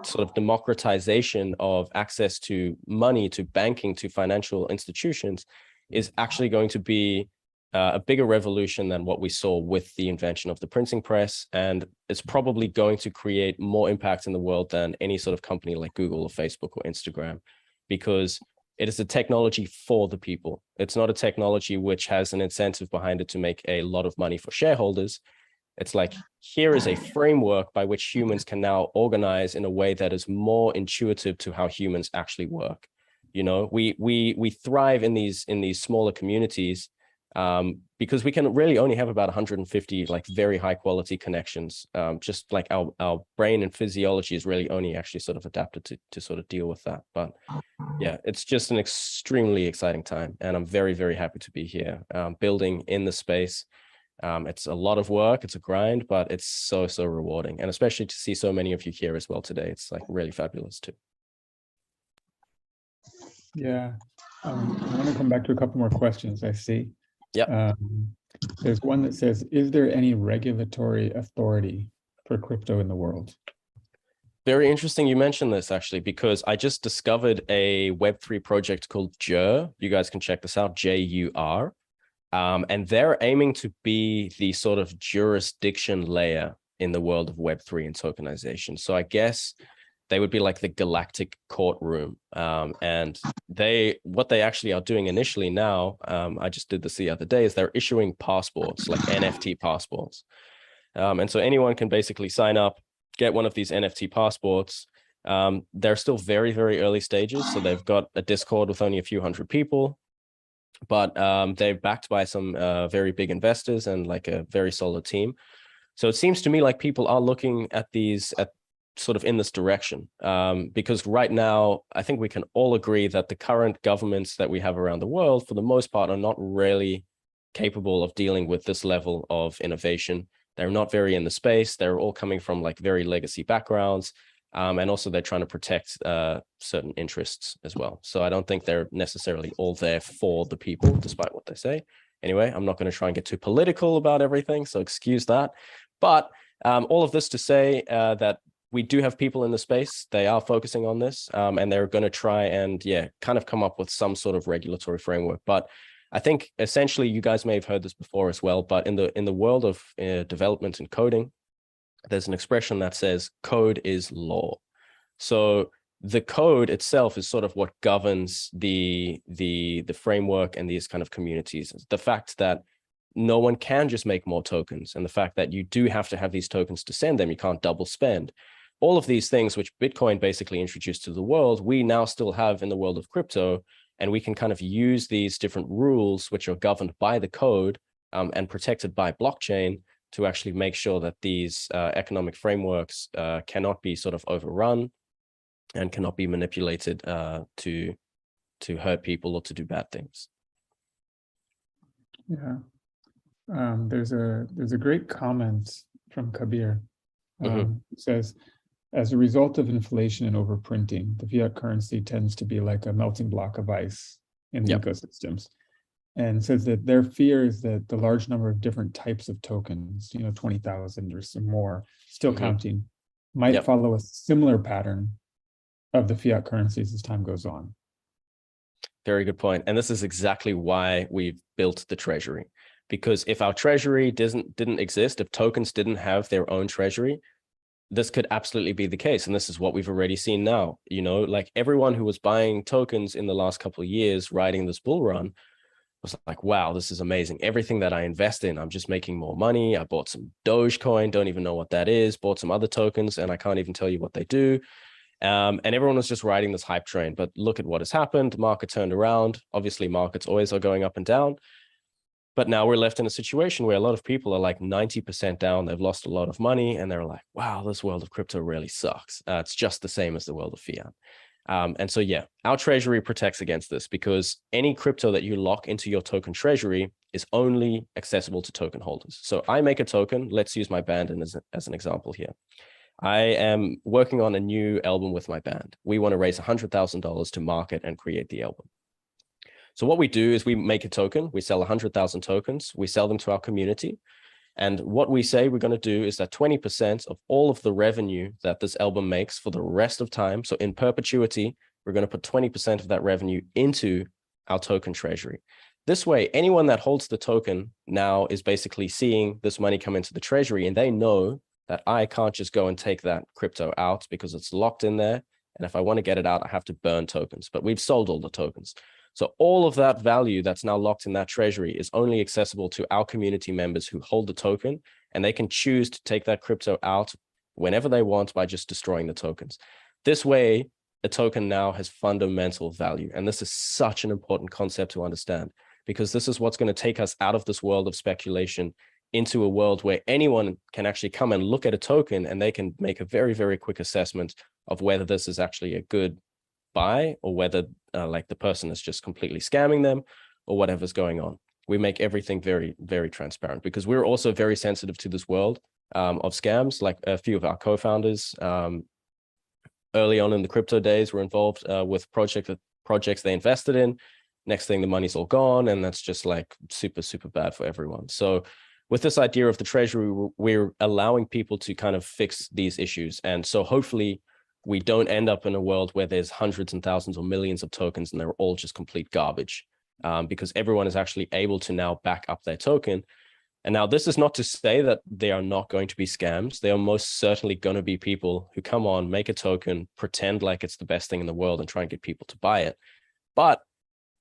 sort of democratization of access to money, to banking, to financial institutions is actually going to be a bigger revolution than what we saw with the invention of the printing press. And it's probably going to create more impact in the world than any sort of company like Google or Facebook or Instagram, because it is a technology for the people. It's not a technology which has an incentive behind it to make a lot of money for shareholders. It's like, here is a framework by which humans can now organize in a way that is more intuitive to how humans actually work. You know, we thrive in these smaller communities because we can really only have about 150 like very high quality connections. Just like our brain and physiology is really only actually sort of adapted to sort of deal with that. But yeah, it's just an extremely exciting time, and I'm very, very happy to be here building in the space. It's a lot of work, it's a grind, but it's so rewarding, and especially to see so many of you here as well today. It's like really fabulous too. Yeah, I want to come back to a couple more questions I see. Yeah. There's one that says, is there any regulatory authority for crypto in the world? Very interesting you mentioned this, actually, because I just discovered a Web3 project called JUR. You guys can check this out, JUR. And they're aiming to be the sort of jurisdiction layer in the world of Web3 and tokenization. So I guess they would be like the galactic courtroom. And what they actually are doing initially now, I just did this the other day, is they're issuing passports, like NFT passports. And so anyone can basically sign up, get one of these NFT passports. They're still very, very early stages. So they've got a Discord with only a few hundred people, but they're backed by some very big investors and like a very solid team. So it seems to me like people are looking at these sort of in this direction, because right now, I think we can all agree that the current governments that we have around the world, for the most part, are not really capable of dealing with this level of innovation. They're not very in the space. They're all coming from like very legacy backgrounds. And also they're trying to protect certain interests as well. So I don't think they're necessarily all there for the people, despite what they say. Anyway, I'm not going to try and get too political about everything, so excuse that. But all of this to say that we do have people in the space. They are focusing on this, and they're going to try and, kind of come up with some sort of regulatory framework. But I think essentially you guys may have heard this before as well, but in the world of development and coding, there's an expression that says code is law. So the code itself is sort of what governs the framework and these kind of communities. The fact that no one can just make more tokens, and the fact that you do have to have these tokens to send them, you can't double spend. All of these things which Bitcoin basically introduced to the world, we now still have in the world of crypto, and we can kind of use these different rules which are governed by the code and protected by blockchain to actually make sure that these economic frameworks cannot be sort of overrun and cannot be manipulated to hurt people or to do bad things. Yeah, there's a great comment from Kabir. It says, as a result of inflation and overprinting, the fiat currency tends to be like a melting block of ice in the ecosystems. And says that their fear is that the large number of different types of tokens, 20,000 or some more, still counting, might follow a similar pattern of the fiat currencies as time goes on. Very good point. And this is exactly why we've built the treasury. Because if our treasury didn't exist, if tokens didn't have their own treasury, this could absolutely be the case. And this is what we've already seen now. Like everyone who was buying tokens in the last couple of years, riding this bull run, was like, wow, this is amazing. Everything that I invest in, I'm just making more money. I bought some Dogecoin, don't even know what that is, bought some other tokens, and I can't even tell you what they do. And everyone was just riding this hype train. But look at what has happened. The market turned around. Obviously, markets always are going up and down. But now we're left in a situation where a lot of people are like 90% down. They've lost a lot of money and they're like, wow, this world of crypto really sucks. It's just the same as the world of fiat. And so, yeah, our treasury protects against this because any crypto that you lock into your token treasury is only accessible to token holders. So I make a token. Let's use my band as an example here. I am working on a new album with my band. We want to raise $100,000 to market and create the album. So what we do is we make a token. We sell 100,000 tokens. We sell them to our community. And what we say we're going to do is that 20% of all of the revenue that this album makes for the rest of time, so in perpetuity, we're going to put 20% of that revenue into our token treasury. This way, anyone that holds the token now is basically seeing this money come into the treasury, and they know that I can't just go and take that crypto out because it's locked in there. And if I want to get it out, I have to burn tokens, but we've sold all the tokens. So all of that value that's now locked in that treasury is only accessible to our community members who hold the token, and they can choose to take that crypto out whenever they want by just destroying the tokens. This way, a token now has fundamental value. And this is such an important concept to understand, because this is what's going to take us out of this world of speculation into a world where anyone can actually come and look at a token and they can make a very, very quick assessment of whether this is actually a good buy or whether like the person is just completely scamming them or whatever's going on. We make everything very, very transparent because we're also very sensitive to this world of scams. Like a few of our co-founders early on in the crypto days were involved with projects they invested in. Next thing, the money's all gone, and that's just like super, super bad for everyone. So with this idea of the treasury, we're allowing people to kind of fix these issues. And so hopefully we don't end up in a world where there's hundreds and thousands or millions of tokens and they're all just complete garbage, because everyone is actually able to now back up their token. And now this is not to say that they are not going to be scams. There are most certainly going to be people who come on, make a token, pretend like it's the best thing in the world and try and get people to buy it. But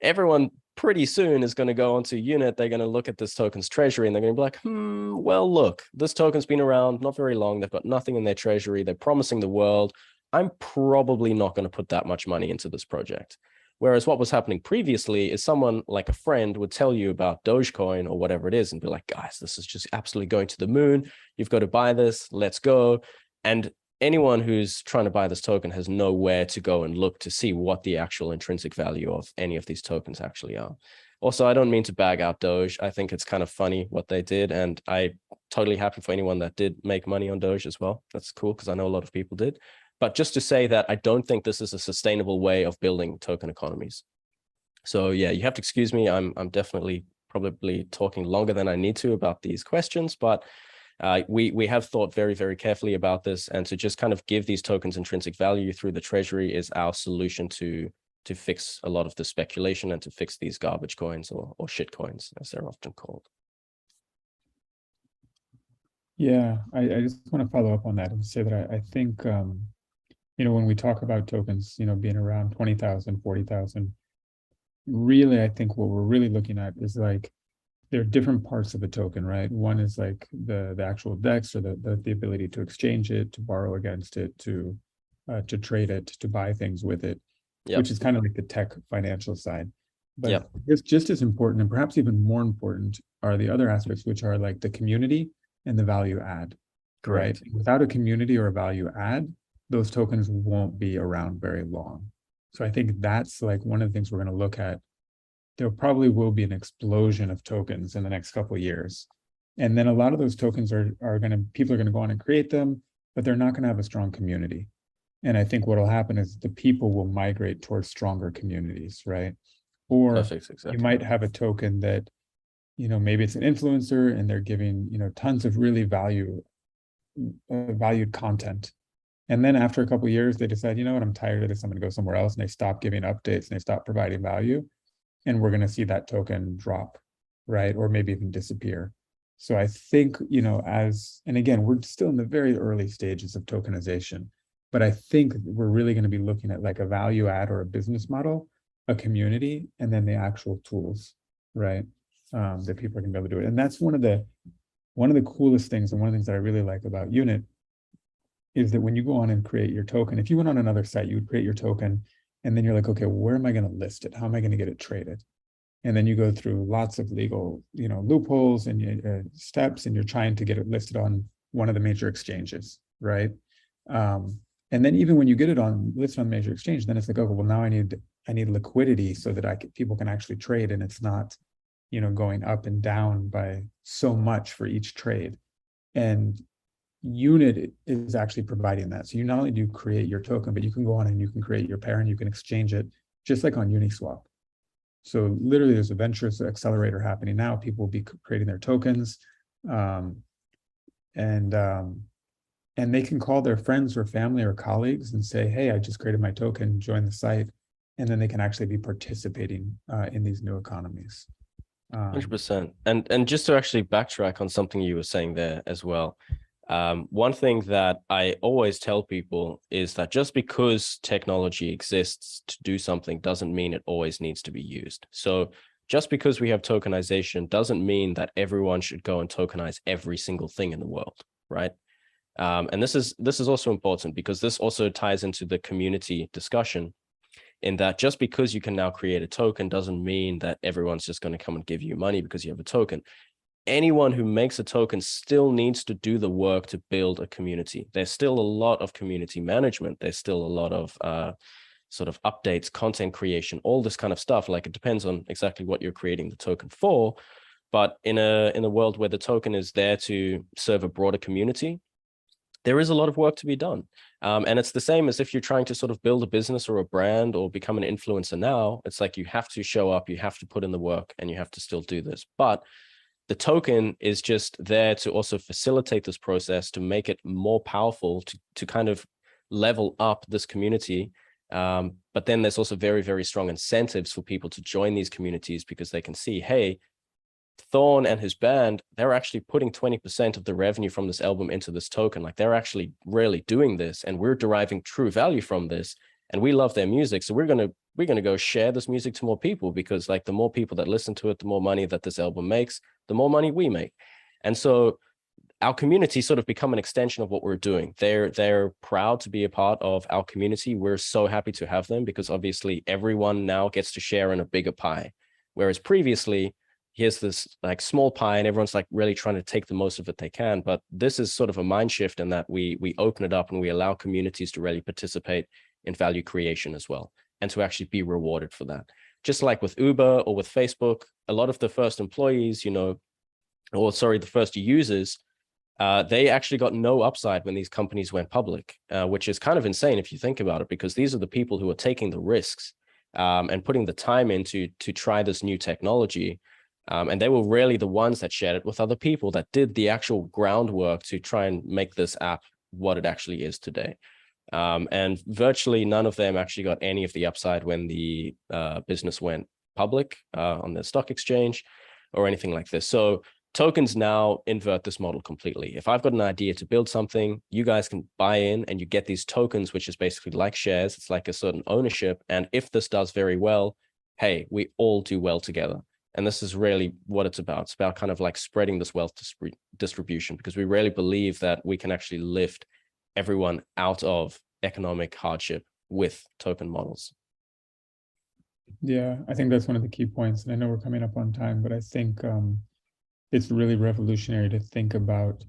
everyone pretty soon is going to go onto Unit. They're going to look at this token's treasury and they're going to be like, well, look, this token's been around not very long. They've got nothing in their treasury. They're promising the world. I'm probably not going to put that much money into this project. Whereas what was happening previously is someone like a friend would tell you about Dogecoin or whatever it is and be like, guys, this is just absolutely going to the moon. You've got to buy this. Let's go. And anyone who's trying to buy this token has nowhere to go and look to see what the actual intrinsic value of any of these tokens actually are. Also, I don't mean to bag out Doge. I think it's kind of funny what they did. And I'm totally happy for anyone that did make money on Doge as well. That's cool because I know a lot of people did. But just to say that I don't think this is a sustainable way of building token economies. So yeah, you have to excuse me. I'm definitely probably talking longer than I need to about these questions, but we have thought very, very carefully about this, and to just kind of give these tokens intrinsic value through the treasury is our solution to fix a lot of the speculation and to fix these garbage coins or shit coins, as they're often called. Yeah, I just want to follow up on that and say that I think, when we talk about tokens, being around 20,000, 40,000, really, I think what we're really looking at is like, there are different parts of a token, right? One is like the actual DEX, or the ability to exchange it, to borrow against it, to trade it, to buy things with it, which is kind of like the tech financial side. But it's just as important, and perhaps even more important, are the other aspects, which are like the community and the value add. Correct. Right? Without a community or a value add, those tokens won't be around very long. So I think that's like one of the things we're going to look at. There probably will be an explosion of tokens in the next couple of years. And then a lot of those tokens people are going to go on and create them, but they're not going to have a strong community. And I think what will happen is the people will migrate towards stronger communities, right? Or exactly. You might have a token that, maybe it's an influencer and they're giving, tons of really valued content. And then after a couple of years, they decide, what, I'm tired of this. I'm going to go somewhere else. And they stop giving updates and they stop providing value. And we're going to see that token drop, right? Or maybe even disappear. So I think, and again, we're still in the very early stages of tokenization, but I think we're really going to be looking at like a value add or a business model, a community, and then the actual tools, right? That people are going to be able to do it. And that's one of the coolest things, and one of the things that I really like about Unit is that when you go on and create your token, if you went on another site, you would create your token, and then you're like, okay, where am I going to list it? How am I going to get it traded? And then you go through lots of legal, loopholes and steps, and you're trying to get it listed on one of the major exchanges, right? And then even when you get it listed on major exchange, then it's like, okay, well, now I need liquidity so that people can actually trade, and it's not, going up and down by so much for each trade. And Unit is actually providing that. So you not only do create your token, but you can go on and you can create your pair and you can exchange it just like on Uniswap. So literally there's a ventures accelerator happening now. People will be creating their tokens, and they can call their friends or family or colleagues and say, hey, I just created my token, join the site. And then they can actually be participating in these new economies. 100%. And just to actually backtrack on something you were saying there as well. One thing that I always tell people is that just because technology exists to do something doesn't mean it always needs to be used. So just because we have tokenization doesn't mean that everyone should go and tokenize every single thing in the world, right? And this is also important because this also ties into the community discussion, in that just because you can now create a token doesn't mean that everyone's just going to come and give you money because you have a token. Anyone who makes a token still needs to do the work to build a community. There's still a lot of community management. There's still a lot of sort of updates, content creation, all this kind of stuff. Like, it depends on exactly what you're creating the token for. But in a world where the token is there to serve a broader community, there is a lot of work to be done. And it's the same as if you're trying to sort of build a business or a brand or become an influencer now. It's like you have to show up, you have to put in the work, and you have to still do this. But the token is just there to also facilitate this process, to make it more powerful, to kind of level up this community. But then there's also very, very strong incentives for people to join these communities because they can see, hey, Thorne and his band, they're actually putting 20% of the revenue from this album into this token. Like, they're actually really doing this, and we're deriving true value from this, and we love their music. So we're gonna go share this music to more people, because like the more people that listen to it, the more money that this album makes, the more money we make. And so our community sort of become an extension of what we're doing. They're proud to be a part of our community. We're so happy to have them because obviously everyone now gets to share in a bigger pie. Whereas previously, here's this like small pie and everyone's like really trying to take the most of it they can. But this is sort of a mind shift in that we open it up and we allow communities to really participate in value creation as well, and to actually be rewarded for that. Just like with Uber or with Facebook, a lot of the first employees, the first users, they actually got no upside when these companies went public, which is kind of insane if you think about it, because these are the people who are taking the risks and putting the time into to try this new technology. And they were really the ones that shared it with other people that did the actual groundwork to try and make this app what it actually is today. And virtually none of them actually got any of the upside when the business went public on the stock exchange or anything like this. So tokens now invert this model completely. If I've got an idea to build something, you guys can buy in and you get these tokens, which is basically like shares. It's like a certain ownership. And if this does very well, hey, we all do well together. And this is really what it's about. It's about kind of like spreading this wealth distribution, because we really believe that we can actually lift everyone out of economic hardship with token models. Yeah, I think that's one of the key points. And I know we're coming up on time, but I think it's really revolutionary to think about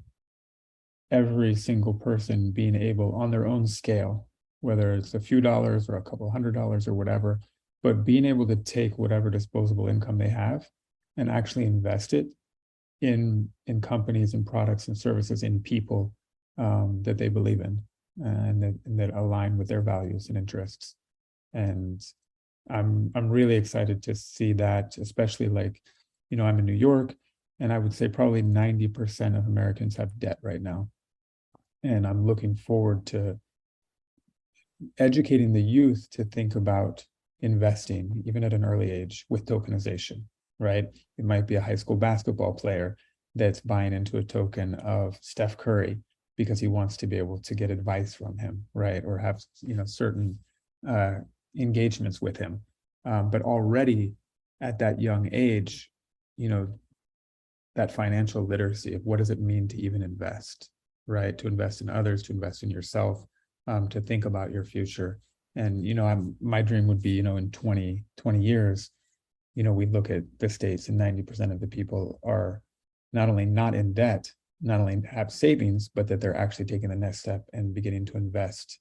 every single person being able on their own scale, whether it's a few dollars or a couple $100 or whatever, but being able to take whatever disposable income they have and actually invest it in companies and products and services, in people that they believe in and that align with their values and interests. And I'm really excited to see that, especially like, I'm in New York, and I would say probably 90% of Americans have debt right now. And I'm looking forward to educating the youth to think about investing, even at an early age, with tokenization, right? It might be a high school basketball player that's buying into a token of Steph Curry because he wants to be able to get advice from him, right? Or have, certain engagements with him. But already at that young age, that financial literacy of what does it mean to even invest, right? To invest in others, to invest in yourself, to think about your future. And, my dream would be, in 20 years, we look at the States and 90% of the people are not only not in debt, not only have savings, but that they're actually taking the next step and beginning to invest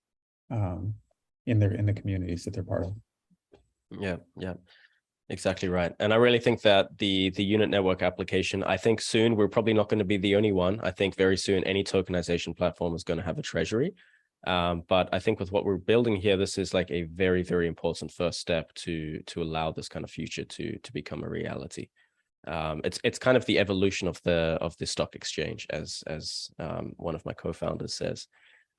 in the communities that they're part of. Yeah, exactly right. And I really think that the unit network application, I think soon we're probably not going to be the only one. I think very soon any tokenization platform is going to have a treasury. But I think with what we're building here, this is like a very, very important first step to allow this kind of future to become a reality. It's kind of the evolution of the stock exchange, as one of my co-founders says.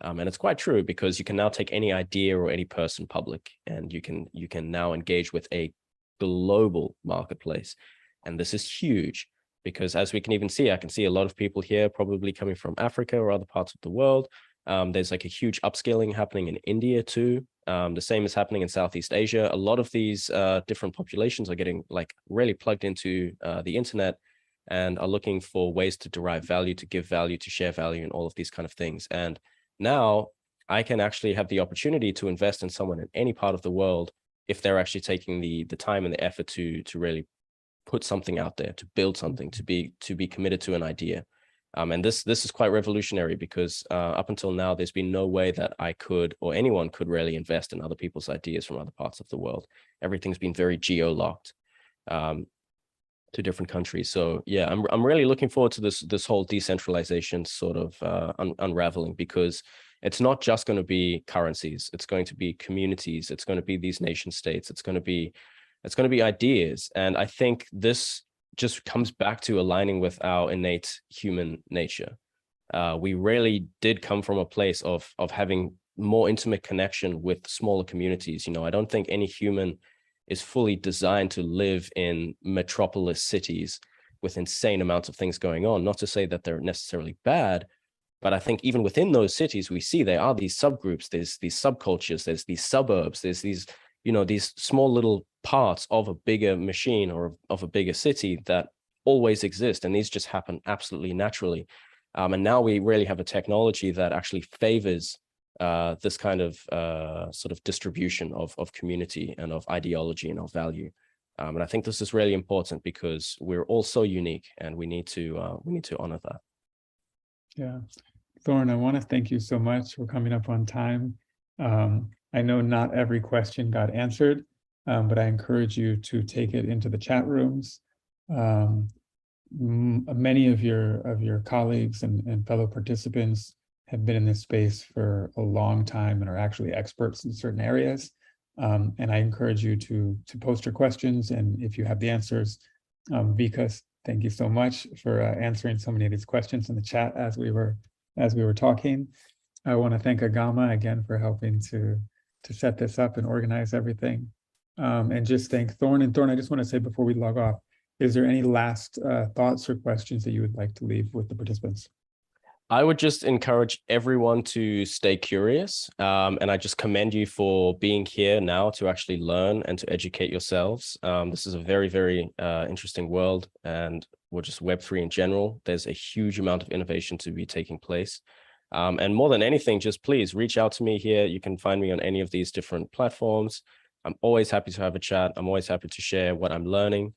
And it's quite true, because you can now take any idea or any person public, and you can now engage with a global marketplace. And this is huge, because as we can even see, I can see a lot of people here probably coming from Africa or other parts of the world. There's like a huge upscaling happening in India too. The same is happening in Southeast Asia. A lot of these different populations are getting like really plugged into the internet and are looking for ways to derive value, to give value, to share value, and all of these kind of things. And now I can actually have the opportunity to invest in someone in any part of the world if they're actually taking the time and the effort to really put something out there, to build something, to be committed to an idea. And this is quite revolutionary, because up until now, there's been no way that I could, or anyone could, really invest in other people's ideas from other parts of the world. Everything's been very geo-locked to different countries. So yeah, I'm really looking forward to this whole decentralization sort of unraveling, because it's not just going to be currencies. It's going to be communities. It's going to be these nation states. It's going to be ideas. And I think this just comes back to aligning with our innate human nature. We really did come from a place of having more intimate connection with smaller communities. I don't think any human is fully designed to live in metropolis cities with insane amounts of things going on. Not to say that they're necessarily bad, but I think even within those cities, we see there are these subgroups, there's these subcultures, there's these suburbs, there's these, these small little parts of a bigger machine or of a bigger city that always exist. And these just happen absolutely naturally. And now we really have a technology that actually favors this kind of sort of distribution of community and of ideology and of value. And I think this is really important, because we're all so unique, and we need to honor that. Yeah. Thorne, I want to thank you so much. We're coming up on time. I know not every question got answered, but I encourage you to take it into the chat rooms. Many of your colleagues and fellow participants have been in this space for a long time and are actually experts in certain areas. And I encourage you to post your questions, and if you have the answers, Vikas, thank you so much for answering so many of these questions in the chat as we were talking. I want to thank Agama again for helping to set this up and organize everything. And just thank Thorne. And Thorne, I just want to say before we log off, is there any last thoughts or questions that you would like to leave with the participants? I would just encourage everyone to stay curious. And I just commend you for being here now to actually learn and to educate yourselves. This is a very, very interesting world, and we're just Web3 in general. There's a huge amount of innovation to be taking place. And more than anything, just please reach out to me here. You can find me on any of these different platforms. I'm always happy to have a chat. I'm always happy to share what I'm learning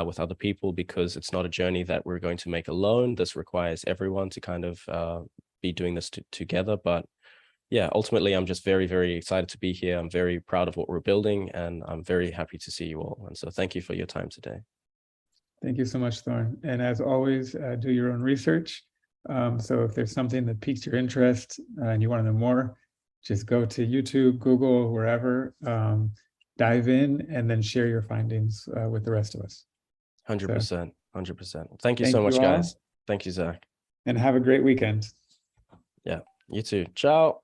with other people, because it's not a journey that we're going to make alone. This requires everyone to kind of be doing this together. But yeah, ultimately, I'm just very, very excited to be here. I'm very proud of what we're building, and I'm very happy to see you all. And so thank you for your time today. Thank you so much, Thorne. And as always, do your own research. So if there's something that piques your interest and you want to know more, just go to YouTube, Google, wherever, dive in, and then share your findings with the rest of us. 100%, 100%. Thank you so much, guys. Thank you, Zach. And have a great weekend. Yeah, you too. Ciao.